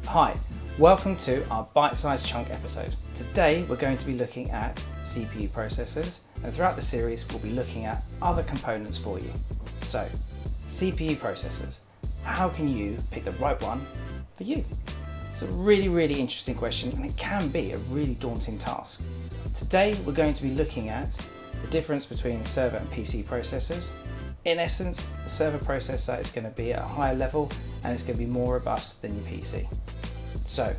Hi, welcome to our bite-sized chunk episode. Today we're going to be looking at CPU processors, and throughout the series we'll be looking at other components for you. So, CPU processors, how can you pick the right one for you? It's a really interesting question, and it can be a really daunting task. Today we're going to be looking at the difference between server and PC processors. In essence, the server processor is going to be at a higher level and it's going to be more robust than your PC. So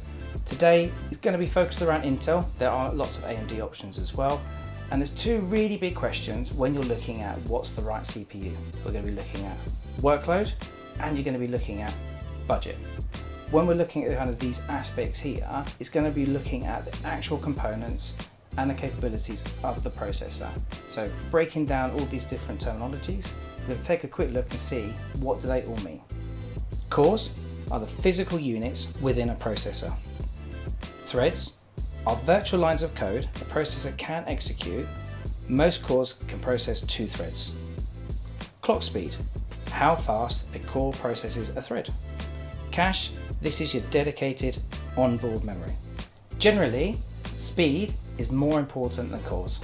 today it's going to be focused around Intel. There are lots of AMD options as well. And there's two really big questions when you're looking at what's the right CPU. We're going to be looking at workload and you're going to be looking at budget. When we're looking at kind of these aspects here, it's going to be looking at the actual components and the capabilities of the processor. So breaking down all these different terminologies, we're going to take a quick look and see what do they all mean. Cores are the physical units within a processor. Threads are virtual lines of code a processor can execute. Most cores can process 2 threads. Clock speed, how fast a core processes a thread. Cache, this is your dedicated onboard memory. Generally, speed is more important than cores.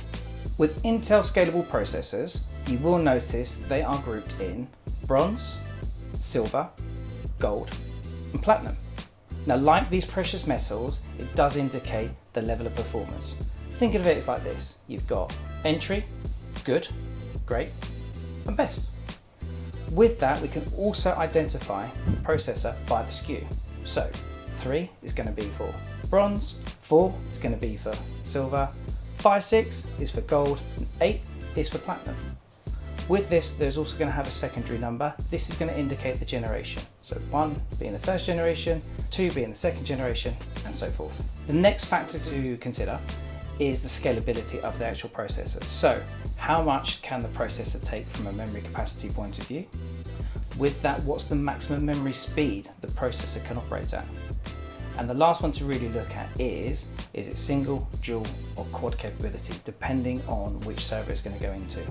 With Intel scalable processors, you will notice they are grouped in bronze, silver, gold, and platinum. Now, like these precious metals, it does indicate the level of performance. Think of it as like this. You've got entry, good, great, and best. With that, we can also identify the processor by the SKU. So 3 is going to be for bronze, 4 is going to be for silver, 5, 6 is for gold, and 8 is for platinum. With this, there's also going to have a secondary number. This is going to indicate the generation. So 1 being the first generation, 2 being the second generation, and so forth. The next factor to consider is the scalability of the actual processor. So how much can the processor take from a memory capacity point of view? With that, what's the maximum memory speed the processor can operate at? And the last one to really look at is it single, dual, or quad capability, depending on which server it's going to go into.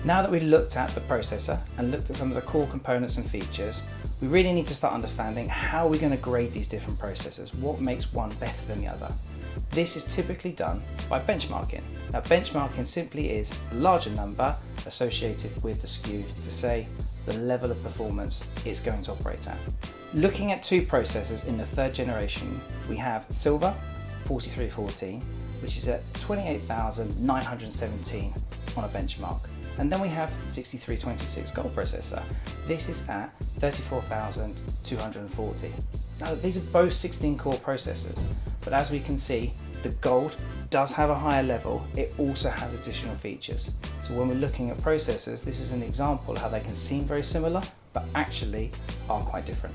Now that we've looked at the processor and looked at some of the core components and features, we really need to start understanding how we're going to grade these different processors. What makes one better than the other? This is typically done by benchmarking. Now, benchmarking simply is a larger number associated with the SKU to say the level of performance it's going to operate at. Looking at 2 processors in the 3rd generation, we have Silver 4314, which is at 28,917 on a benchmark. And then we have 6326 Gold processor. This is at 34,240. Now, these are both 16 core processors, but as we can see, the Gold does have a higher level. It also has additional features. So when we're looking at processors, this is an example of how they can seem very similar, but actually are quite different.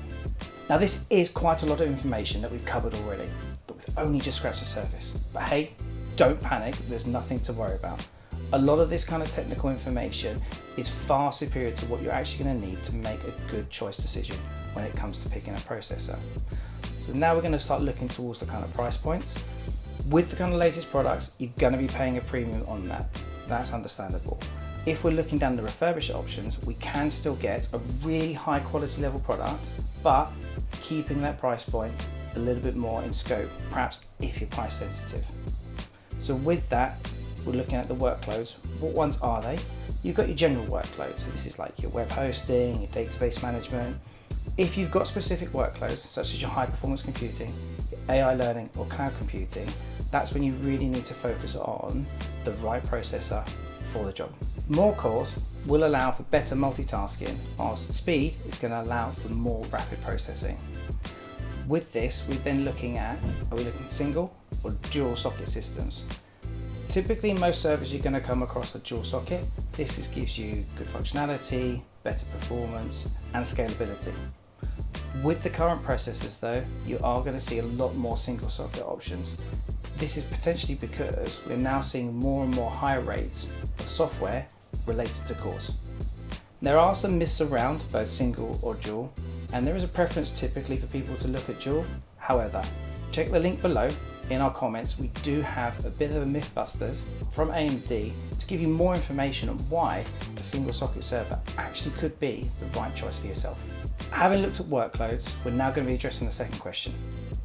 Now, this is quite a lot of information that we've covered already, but we've only just scratched the surface. But hey, don't panic, there's nothing to worry about. A lot of this kind of technical information is far superior to what you're actually going to need to make a good choice decision when it comes to picking a processor. So now we're going to start looking towards the kind of price points. With the kind of latest products, you're going to be paying a premium on that. That's understandable. If we're looking down the refurbished options, we can still get a really high quality level product, but keeping that price point a little bit more in scope, perhaps if you're price sensitive. So with that, we're looking at the workloads. What ones are they? You've got your general workload. So this is like your web hosting, your database management. If you've got specific workloads, such as your high performance computing, your AI learning, or cloud computing, that's when you really need to focus on the right processor for the job. More cores will allow for better multitasking, whilst speed is going to allow for more rapid processing. With this, we're then looking at, are we looking single or dual socket systems? Typically, in most servers, you're going to come across a dual socket. This gives you good functionality, better performance, and scalability. With the current processors though, you are going to see a lot more single socket options. This is potentially because we're now seeing more and more high rates of software related to cores. There are some myths around both single or dual, and there is a preference typically for people to look at dual. However, check the link below. In our comments, we do have a bit of a Mythbusters from AMD to give you more information on why a single socket server actually could be the right choice for yourself. Having looked at workloads, we're now going to be addressing the second question,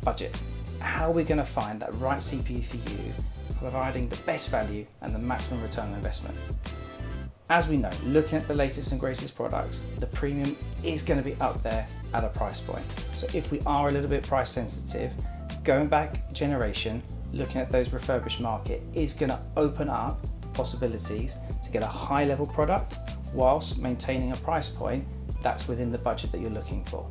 budget. How are we going to find that right CPU for you, providing the best value and the maximum return on investment? As we know, looking at the latest and greatest products, the premium is going to be up there at a price point. So if we are a little bit price sensitive, going back a generation, looking at those refurbished market is going to open up the possibilities to get a high level product whilst maintaining a price point that's within the budget that you're looking for.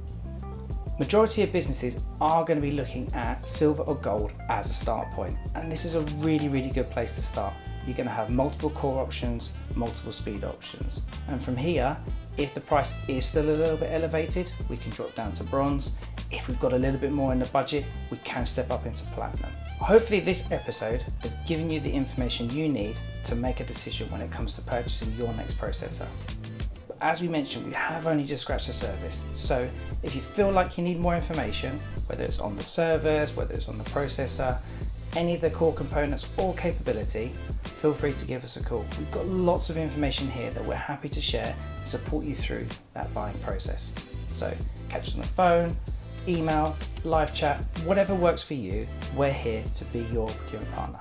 Majority of businesses are going to be looking at silver or gold as a start point, and this is a really good place to start. You're going to have multiple core options, multiple speed options, and from here, if the price is still a little bit elevated, we can drop down to bronze. If we've got a little bit more in the budget, we can step up into platinum. Hopefully this episode has given you the information you need to make a decision when it comes to purchasing your next processor. But as we mentioned, we have only just scratched the surface, so if you feel like you need more information, whether it's on the servers, whether it's on the processor, any of the core components or capability, feel free to give us a call. We've got lots of information here that we're happy to share and support you through that buying process. So catch us on the phone, email, live chat, whatever works for you, we're here to be your procurement partner.